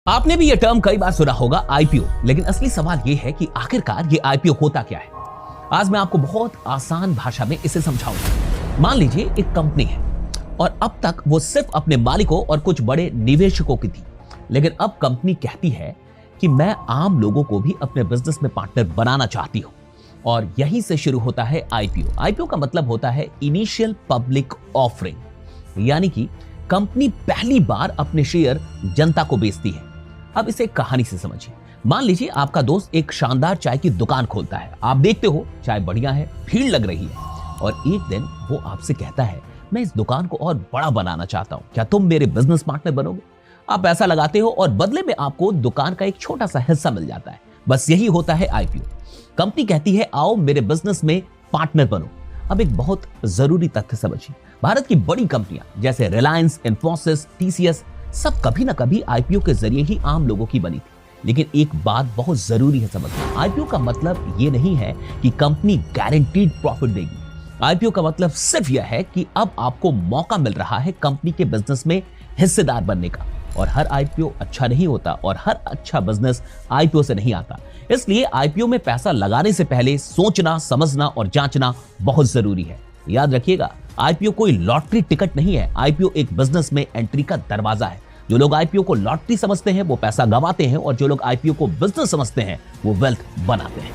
आपने भी यह टर्म कई बार सुना होगा, आईपीओ। लेकिन असली सवाल यह है कि आखिरकार ये आईपीओ होता क्या है। आज मैं आपको बहुत आसान भाषा में इसे समझाऊंगा। मान लीजिए एक कंपनी है और अब तक वो सिर्फ अपने मालिकों और कुछ बड़े निवेशकों की थी, लेकिन अब कंपनी कहती है कि मैं आम लोगों को भी अपने बिजनेस में पार्टनर बनाना चाहती हूं। और यहीं से शुरू होता है आईपीओ। आईपीओ का मतलब होता है इनिशियल पब्लिक ऑफरिंग, यानी कि कंपनी पहली बार अपने शेयर जनता को बेचती है। अब इसे कहानी से समझिए। मान लीजिए आपका दोस्त एक शानदार चाय की दुकान खोलता है। आप देखते हो चाय बढ़िया है, भीड़ लग रही है, और एक दिन वो आपसे कहता है मैं इस दुकान को और बड़ा बनाना चाहता हूं, क्या तुम मेरे बिजनेस पार्टनर बनोगे? आप पैसा लगाते हो और बदले में आपको दुकान का एक छोटा सा हिस्सा मिल जाता है। बस यही होता है आईपीओ। कंपनी कहती है आओ मेरे बिजनेस में पार्टनर बनो। अब एक बहुत जरूरी तथ्य समझिए। भारत की बड़ी कंपनियां जैसे रिलायंस, इंफोसिस, टीसीएस सब कभी ना कभी आईपीओ के जरिए ही आम लोगों की बनी थी। लेकिन एक बात बहुत जरूरी है समझना, आईपीओ का मतलब ये नहीं है कि कंपनी गारंटीड प्रॉफिट देगी। आईपीओ का मतलब सिर्फ यह है कि अब आपको मौका मिल रहा है कंपनी के बिजनेस में हिस्सेदार बनने का। और हर आईपीओ अच्छा नहीं होता और हर अच्छा बिजनेस आईपीओ से नहीं आता। इसलिए आईपीओ में पैसा लगाने से पहले सोचना, समझना और जांचना बहुत जरूरी है। याद रखिएगा, आईपीओ कोई लॉटरी टिकट नहीं है। आईपीओ एक बिजनेस में एंट्री का दरवाजा है। जो लोग आईपीओ को लॉटरी समझते हैं वो पैसा गंवाते हैं, और जो लोग आईपीओ को बिजनेस समझते हैं वो वेल्थ बनाते हैं।